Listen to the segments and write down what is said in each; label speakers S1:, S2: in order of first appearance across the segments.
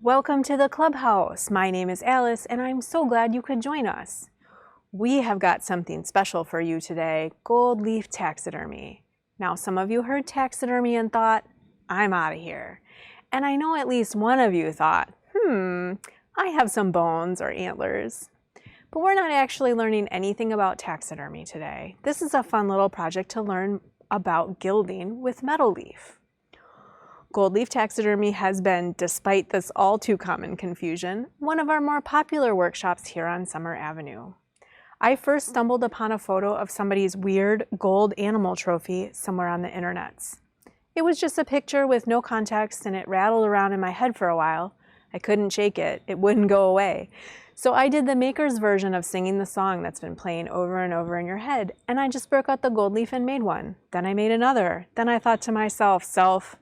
S1: Welcome to the clubhouse. My name is Alice and I'm so glad you could join us. We have got something special for you today, gold leaf taxidermy. Now some of you heard taxidermy and thought, I'm out of here. And I know at least one of you thought, I have some bones or antlers. But we're not actually learning anything about taxidermy today. This is a fun little project to learn about gilding with metal leaf. Gold leaf taxidermy has been, despite this all too common confusion, one of our more popular workshops here on Summer Avenue. I first stumbled upon a photo of somebody's weird gold animal trophy somewhere on the internets. It was just a picture with no context and it rattled around in my head for a while. I couldn't shake it, it wouldn't go away. So I did the maker's version of singing the song that's been playing over and over in your head, and I just broke out the gold leaf and made one. Then I made another. Then I thought to myself,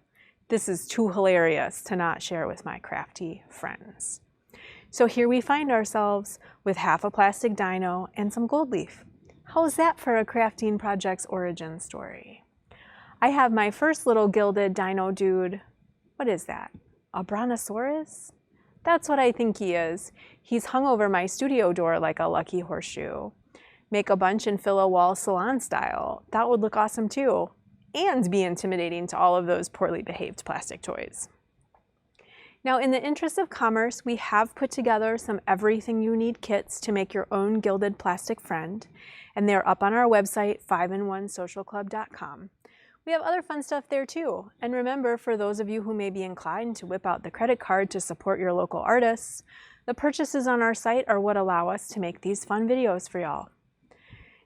S1: this is too hilarious to not share with my crafty friends. So here we find ourselves with half a plastic dino and some gold leaf. How's that for a crafting project's origin story? I have my first little gilded dino dude. What is that? A brontosaurus? That's what I think he is. He's hung over my studio door like a lucky horseshoe. Make a bunch and fill a wall salon style. That would look awesome too. And be intimidating to all of those poorly behaved plastic toys. Now, in the interest of commerce, we have put together some everything you need kits to make your own gilded plastic friend, and they're up on our website, 5in1socialclub.com. We have other fun stuff there too. And remember, for those of you who may be inclined to whip out the credit card to support your local artists, the purchases on our site are what allow us to make these fun videos for y'all.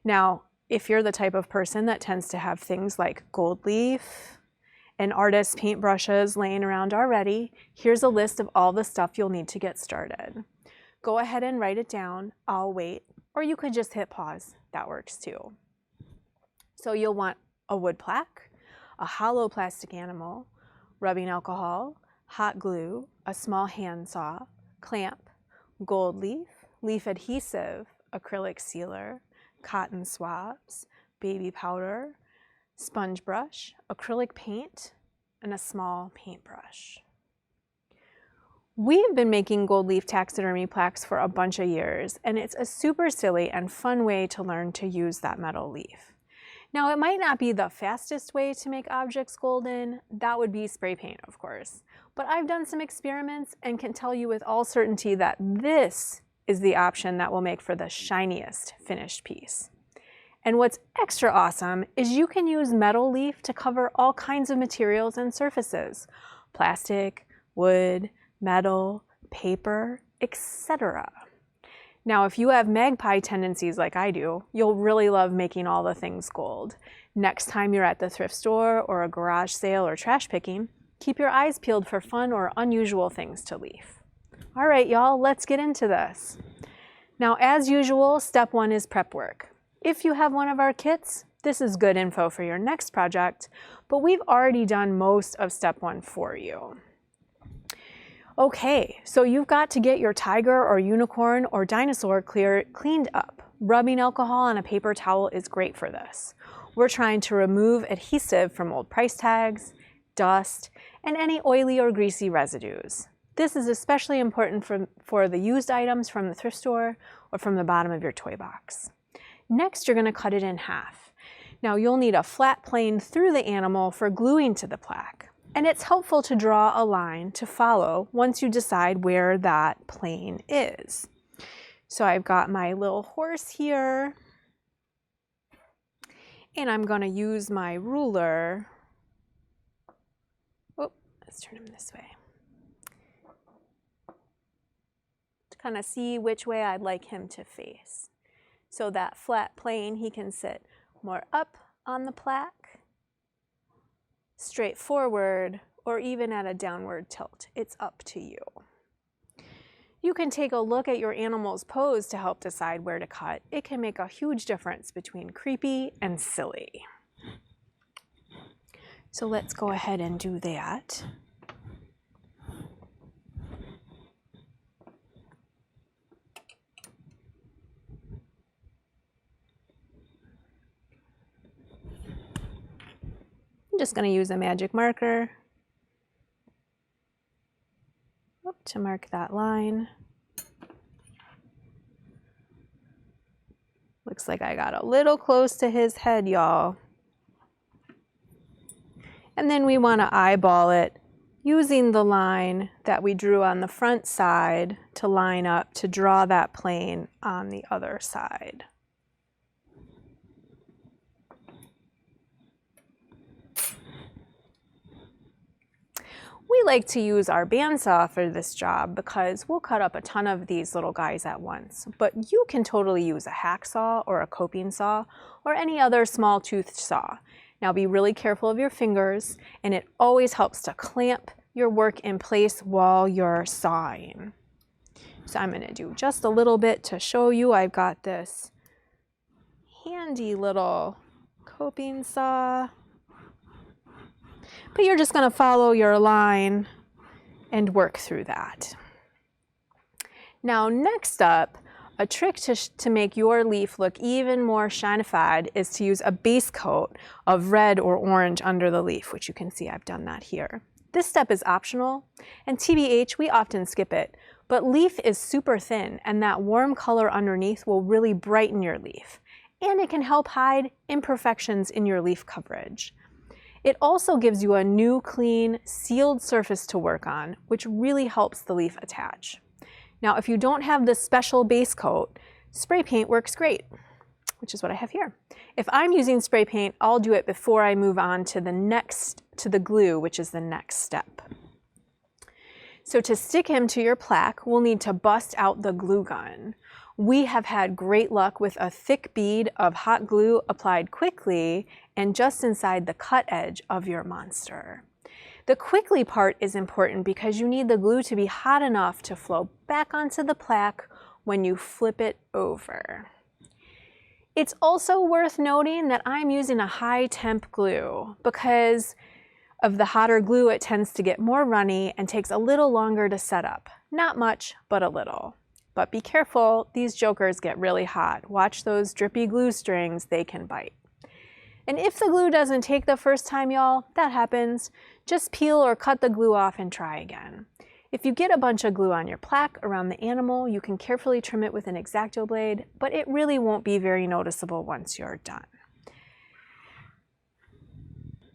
S1: Now, if you're the type of person that tends to have things like gold leaf and artist paintbrushes laying around already, here's a list of all the stuff you'll need to get started. Go ahead and write it down, I'll wait, or you could just hit pause, that works too. So you'll want a wood plaque, a hollow plastic animal, rubbing alcohol, hot glue, a small handsaw, clamp, gold leaf, leaf adhesive, acrylic sealer, cotton swabs, baby powder, sponge brush, acrylic paint, and a small paintbrush. We've been making gold leaf taxidermy plaques for a bunch of years, and it's a super silly and fun way to learn to use that metal leaf. Now, it might not be the fastest way to make objects golden. That would be spray paint, of course. But I've done some experiments and can tell you with all certainty that this is the option that will make for the shiniest finished piece. And what's extra awesome is you can use metal leaf to cover all kinds of materials and surfaces: plastic, wood, metal, paper, etc. Now, if you have magpie tendencies like I do, you'll really love making all the things gold. Next time you're at the thrift store or a garage sale or trash picking, keep your eyes peeled for fun or unusual things to leaf. All right, y'all, let's get into this. Now, as usual, step one is prep work. If you have one of our kits, this is good info for your next project, but we've already done most of step one for you. Okay, so you've got to get your tiger or unicorn or dinosaur cleaned up. Rubbing alcohol on a paper towel is great for this. We're trying to remove adhesive from old price tags, dust, and any oily or greasy residues. This is especially important for the used items from the thrift store or from the bottom of your toy box. Next, you're going to cut it in half. Now, you'll need a flat plane through the animal for gluing to the plaque. And it's helpful to draw a line to follow once you decide where that plane is. So I've got my little horse here, and I'm going to use my ruler. Oh, let's turn him this way. Kind of see which way I'd like him to face. So that flat plane, he can sit more up on the plaque, straight forward, or even at a downward tilt. It's up to you. You can take a look at your animal's pose to help decide where to cut. It can make a huge difference between creepy and silly. So let's go ahead and do that. I'm just going to use a magic marker to mark that line. Looks like I got a little close to his head, y'all. And then we want to eyeball it using the line that we drew on the front side to line up to draw that plane on the other side. We like to use our bandsaw for this job because we'll cut up a ton of these little guys at once, but you can totally use a hacksaw or a coping saw or any other small toothed saw. Now be really careful of your fingers, and it always helps to clamp your work in place while you're sawing. So I'm going to do just a little bit to show you. I've got this handy little coping saw. But you're just going to follow your line and work through that. Now next up, a trick to make your leaf look even more shine-ified is to use a base coat of red or orange under the leaf, which you can see I've done that here. This step is optional, and TBH, we often skip it, but leaf is super thin, and that warm color underneath will really brighten your leaf, and it can help hide imperfections in your leaf coverage. It also gives you a new, clean, sealed surface to work on, which really helps the leaf attach. Now, if you don't have this special base coat, spray paint works great, which is what I have here. If I'm using spray paint, I'll do it before I move on to the glue, which is the next step. So to stick him to your plaque, we'll need to bust out the glue gun. We have had great luck with a thick bead of hot glue applied quickly and just inside the cut edge of your monster. The quickly part is important because you need the glue to be hot enough to flow back onto the plaque when you flip it over. It's also worth noting that I'm using a high temp glue because of the hotter glue. It tends to get more runny and takes a little longer to set up. Not much, but a little. But be careful, these jokers get really hot. Watch those drippy glue strings, they can bite. And if the glue doesn't take the first time, y'all, that happens. Just peel or cut the glue off and try again. If you get a bunch of glue on your plaque around the animal, you can carefully trim it with an X-Acto blade, but it really won't be very noticeable once you're done.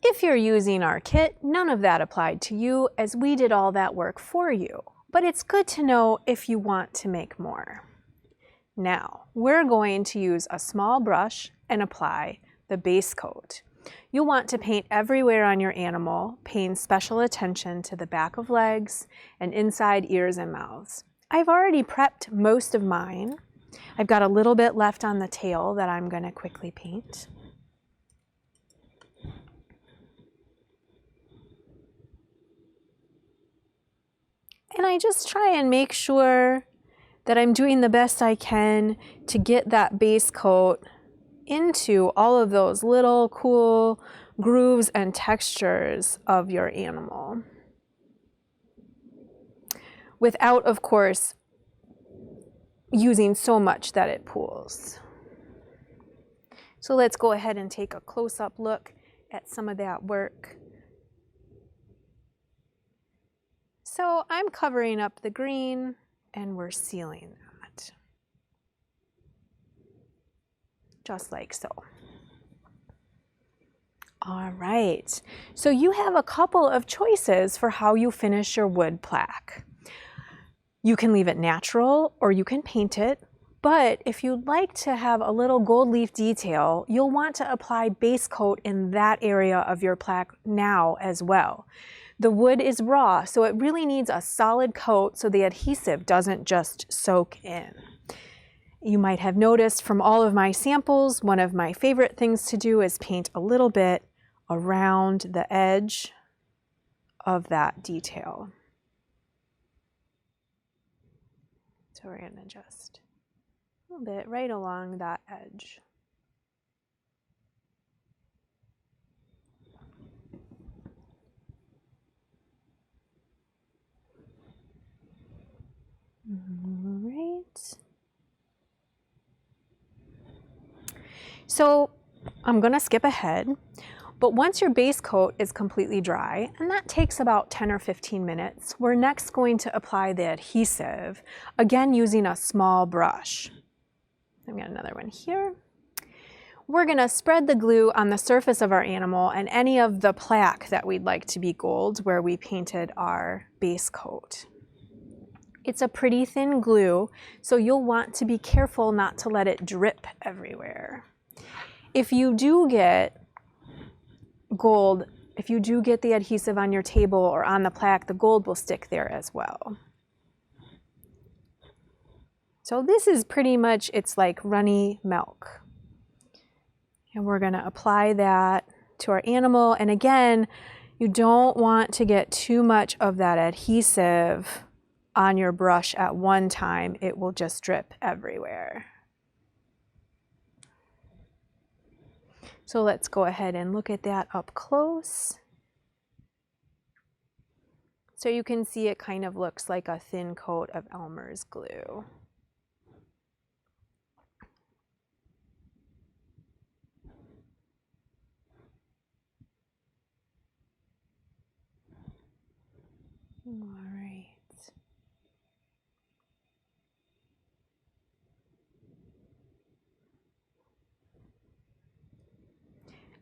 S1: If you're using our kit, none of that applied to you as we did all that work for you. But it's good to know if you want to make more. Now, we're going to use a small brush and apply the base coat. You'll want to paint everywhere on your animal, paying special attention to the back of legs and inside ears and mouths. I've already prepped most of mine. I've got a little bit left on the tail that I'm going to quickly paint. And I just try and make sure that I'm doing the best I can to get that base coat into all of those little cool grooves and textures of your animal. Without, of course, using so much that it pools. So let's go ahead and take a close-up look at some of that work. So I'm covering up the green and we're sealing that. Just like so. All right, so you have a couple of choices for how you finish your wood plaque. You can leave it natural or you can paint it, but if you'd like to have a little gold leaf detail, you'll want to apply base coat in that area of your plaque now as well. The wood is raw, so it really needs a solid coat so the adhesive doesn't just soak in. You might have noticed from all of my samples, one of my favorite things to do is paint a little bit around the edge of that detail. So we're going to just a little bit right along that edge. All right. So I'm going to skip ahead. But once your base coat is completely dry, and that takes about 10 or 15 minutes, we're next going to apply the adhesive, again using a small brush. I've got another one here. We're going to spread the glue on the surface of our animal and any of the plaque that we'd like to be gold where we painted our base coat. It's a pretty thin glue, so you'll want to be careful not to let it drip everywhere. If you do get gold, if you do get the adhesive on your table or on the plaque, the gold will stick there as well. So this is pretty much, it's like runny milk. And we're going to apply that to our animal. And again, you don't want to get too much of that adhesive on your brush at one time. It will just drip everywhere. So let's go ahead and look at that up close. So you can see it kind of looks like a thin coat of Elmer's glue. All right.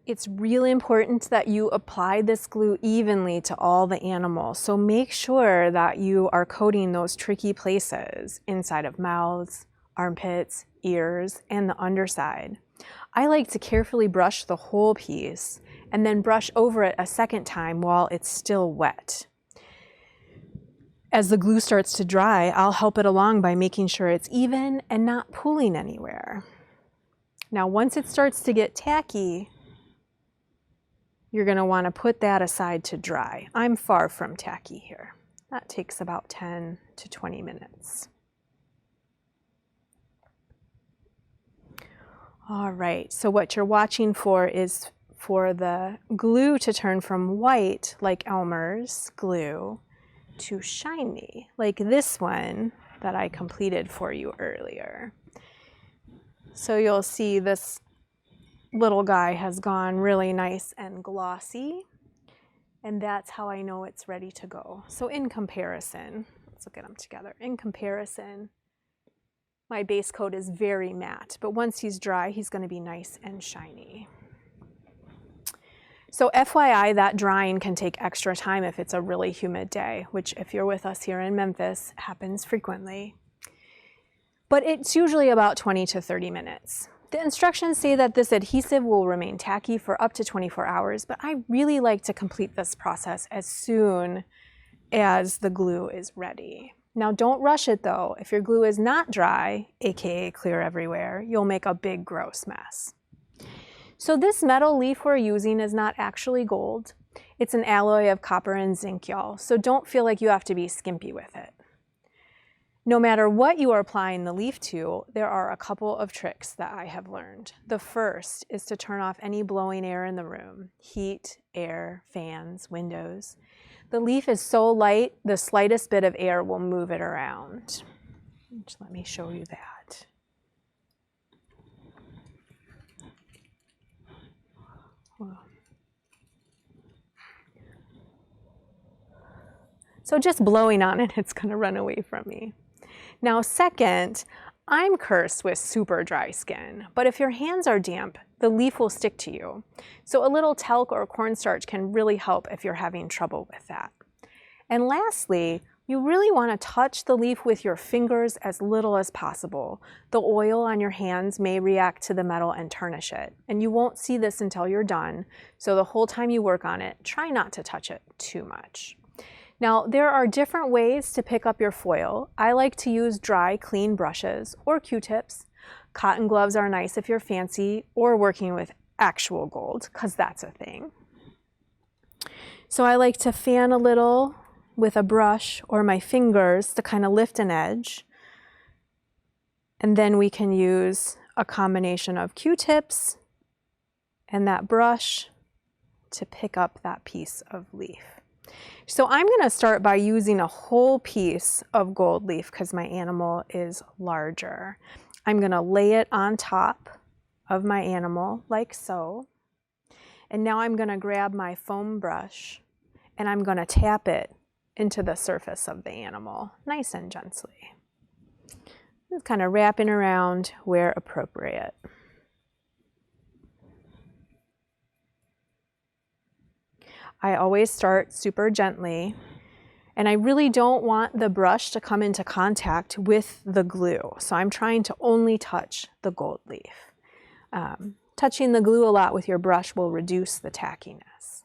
S1: It's really important that you apply this glue evenly to all the animals. So make sure that you are coating those tricky places inside of mouths, armpits, ears, and the underside. I like to carefully brush the whole piece and then brush over it a second time while it's still wet. As the glue starts to dry, I'll help it along by making sure it's even and not pooling anywhere. Now, once it starts to get tacky, you're going to want to put that aside to dry. I'm far from tacky here. That takes about 10 to 20 minutes. All right, so what you're watching for is for the glue to turn from white, like Elmer's glue, to shiny, like this one that I completed for you earlier. So you'll see this little guy has gone really nice and glossy, and that's how I know it's ready to go. So in comparison, let's look at them together. In comparison, my base coat is very matte, but once he's dry, he's going to be nice and shiny. So FYI, that drying can take extra time if it's a really humid day, which if you're with us here in Memphis, happens frequently. But it's usually about 20 to 30 minutes. The instructions say that this adhesive will remain tacky for up to 24 hours, but I really like to complete this process as soon as the glue is ready. Now don't rush it though. If your glue is not dry, aka clear everywhere, you'll make a big gross mess. So this metal leaf we're using is not actually gold. It's an alloy of copper and zinc, y'all, so don't feel like you have to be skimpy with it. No matter what you are applying the leaf to, there are a couple of tricks that I have learned. The first is to turn off any blowing air in the room, heat, air, fans, windows. The leaf is so light, the slightest bit of air will move it around. Just let me show you that. So just blowing on it, it's going to run away from me. Now, second, I'm cursed with super dry skin, but if your hands are damp, the leaf will stick to you. So a little talc or cornstarch can really help if you're having trouble with that. And lastly, you really want to touch the leaf with your fingers as little as possible. The oil on your hands may react to the metal and tarnish it, and you won't see this until you're done. So the whole time you work on it, try not to touch it too much. Now, there are different ways to pick up your foil. I like to use dry, clean brushes or Q-tips. Cotton gloves are nice if you're fancy, or working with actual gold, because that's a thing. So I like to fan a little with a brush or my fingers to kind of lift an edge. And then we can use a combination of Q-tips and that brush to pick up that piece of leaf. So I'm going to start by using a whole piece of gold leaf because my animal is larger. I'm going to lay it on top of my animal like so. And now I'm going to grab my foam brush and I'm going to tap it into the surface of the animal, nice and gently. Just kind of wrapping around where appropriate. I always start super gently, and I really don't want the brush to come into contact with the glue, so I'm trying to only touch the gold leaf. Touching the glue a lot with your brush will reduce the tackiness.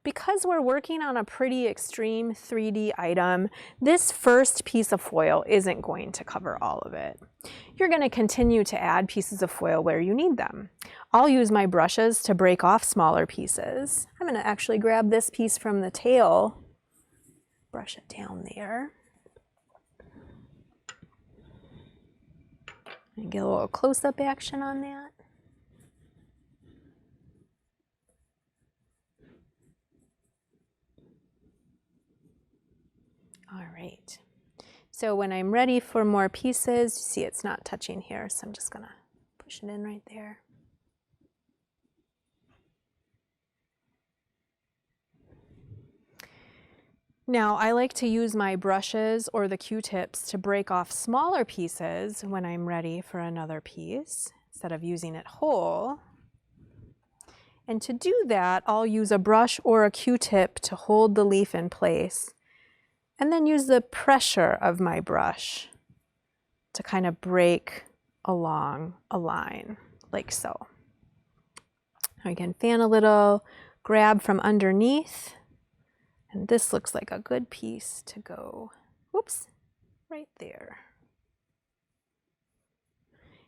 S1: Because we're working on a pretty extreme 3D item, this first piece of foil isn't going to cover all of it. You're going to continue to add pieces of foil where you need them. I'll use my brushes to break off smaller pieces. I'm going to actually grab this piece from the tail, brush it down there, and get a little close-up action on that. All right, so when I'm ready for more pieces, you see it's not touching here, so I'm just gonna push it in right there. Now, I like to use my brushes or the Q-tips to break off smaller pieces when I'm ready for another piece, instead of using it whole. And to do that, I'll use a brush or a Q-tip to hold the leaf in place, and then use the pressure of my brush to kind of break along a line, like so. Again, fan a little, grab from underneath, and this looks like a good piece to go, whoops, right there.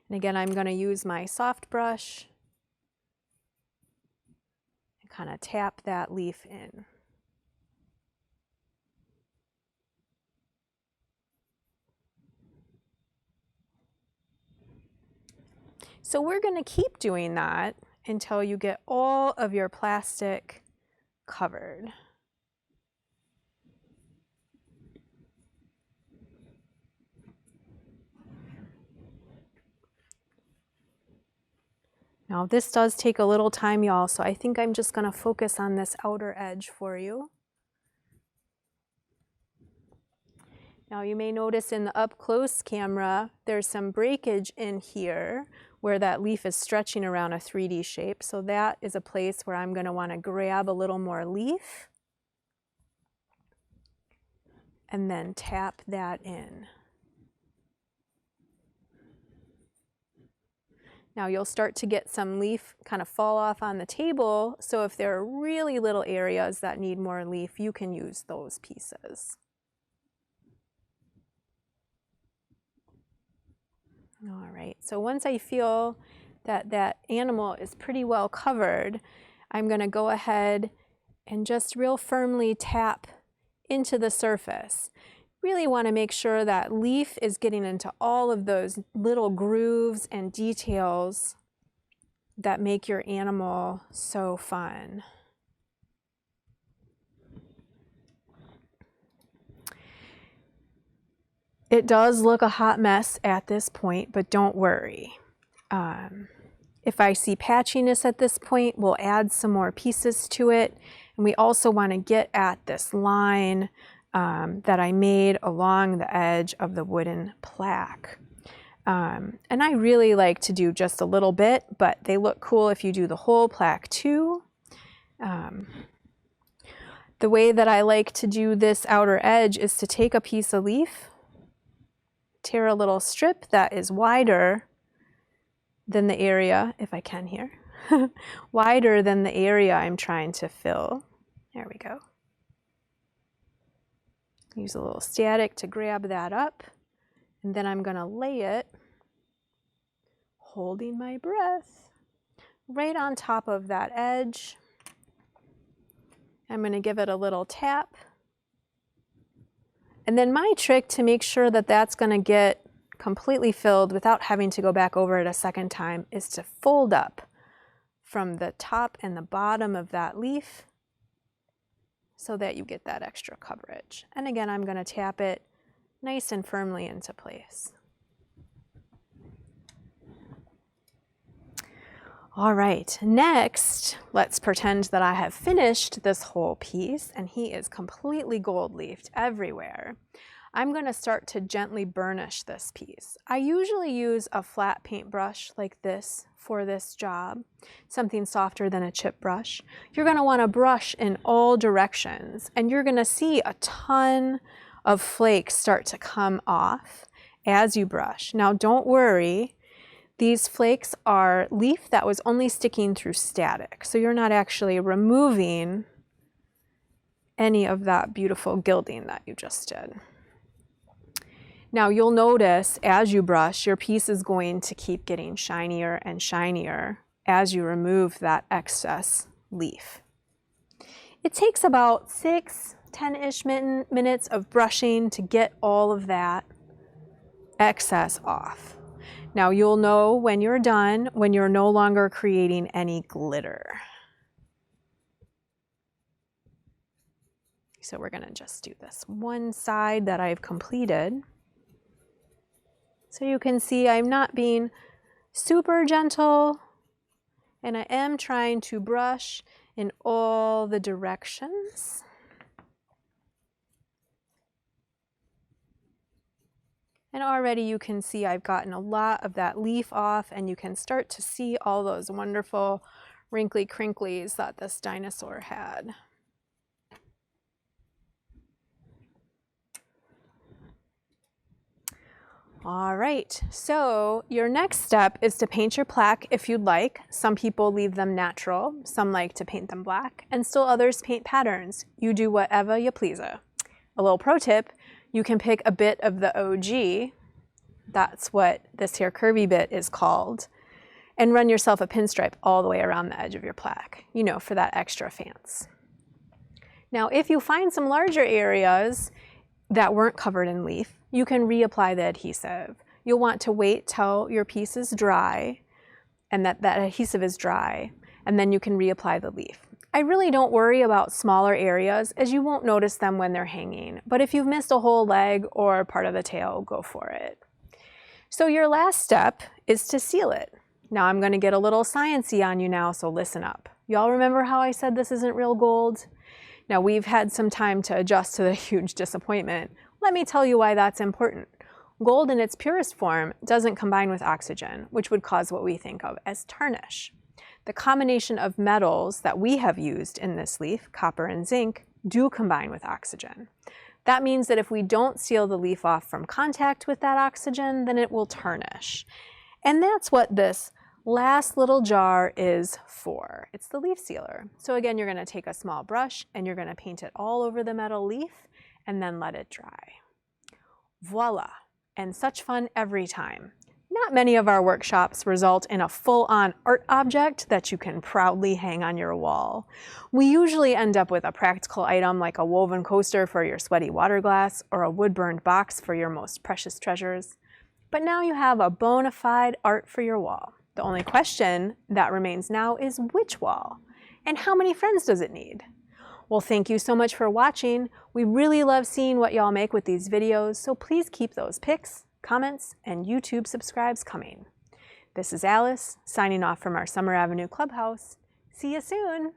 S1: And again, I'm going to use my soft brush and kind of tap that leaf in. So we're going to keep doing that until you get all of your plastic covered. Now this does take a little time, y'all, so I think I'm just going to focus on this outer edge for you. Now you may notice in the up close camera, there's some breakage in here where that leaf is stretching around a 3D shape. So that is a place where I'm going to want to grab a little more leaf and then tap that in. Now you'll start to get some leaf kind of fall off on the table. So if there are really little areas that need more leaf, you can use those pieces. All right, so once I feel that that animal is pretty well covered, I'm going to go ahead and just real firmly tap into the surface. Really want to make sure that leaf is getting into all of those little grooves and details that make your animal so fun. It does look a hot mess at this point, but don't worry. If I see patchiness at this point, we'll add some more pieces to it. And we also want to get at this line that I made along the edge of the wooden plaque. And I really like to do just a little bit, but they look cool if you do the whole plaque too. The way that I like to do this outer edge is to take a piece of leaf, tear a little strip that is wider than the area, if I can here, wider than the area I'm trying to fill. There we go. Use a little static to grab that up, and then I'm going to lay it, holding my breath, right on top of that edge. I'm going to give it a little tap. And then my trick to make sure that that's going to get completely filled without having to go back over it a second time is to fold up from the top and the bottom of that leaf so that you get that extra coverage. And again, I'm going to tap it nice and firmly into place. All right, next, let's pretend that I have finished this whole piece and he is completely gold leafed everywhere. I'm going to start to gently burnish this piece. I usually use a flat paintbrush like this for this job, something softer than a chip brush. You're going to want to brush in all directions and you're going to see a ton of flakes start to come off as you brush. Now don't worry. These flakes are leaf that was only sticking through static, so you're not actually removing any of that beautiful gilding that you just did. Now you'll notice as you brush, your piece is going to keep getting shinier and shinier as you remove that excess leaf. It takes about 10-ish minutes of brushing to get all of that excess off. Now you'll know when you're done, when you're no longer creating any glitter. So we're gonna just do this one side that I've completed. So you can see I'm not being super gentle and I am trying to brush in all the directions. And already you can see I've gotten a lot of that leaf off and you can start to see all those wonderful wrinkly crinklies that this dinosaur had. All right, so your next step is to paint your plaque if you'd like. Some people leave them natural, some like to paint them black, and still others paint patterns. You do whatever you please. A little pro tip, you can pick a bit of the OG, that's what this here curvy bit is called, and run yourself a pinstripe all the way around the edge of your plaque, you know, for that extra fancy. Now, if you find some larger areas that weren't covered in leaf, you can reapply the adhesive. You'll want to wait till your piece is dry and that adhesive is dry, and then you can reapply the leaf. I really don't worry about smaller areas as you won't notice them when they're hanging, but if you've missed a whole leg or part of the tail, go for it. So your last step is to seal it. Now I'm going to get a little sciencey on you now, so listen up. Y'all remember how I said this isn't real gold? Now we've had some time to adjust to the huge disappointment. Let me tell you why that's important. Gold in its purest form doesn't combine with oxygen, which would cause what we think of as tarnish. The combination of metals that we have used in this leaf, copper and zinc, do combine with oxygen. That means that if we don't seal the leaf off from contact with that oxygen, then it will tarnish. And that's what this last little jar is for. It's the leaf sealer. So again, you're going to take a small brush and you're going to paint it all over the metal leaf and then let it dry. Voila! And such fun every time. Not many of our workshops result in a full-on art object that you can proudly hang on your wall. We usually end up with a practical item like a woven coaster for your sweaty water glass or a wood-burned box for your most precious treasures. But now you have a bona fide art for your wall. The only question that remains now is which wall? And how many friends does it need? Well, thank you so much for watching. We really love seeing what y'all make with these videos, so please keep those pics, comments, and YouTube subscribes coming. This is Alice, signing off from our Summer Avenue Clubhouse. See you soon!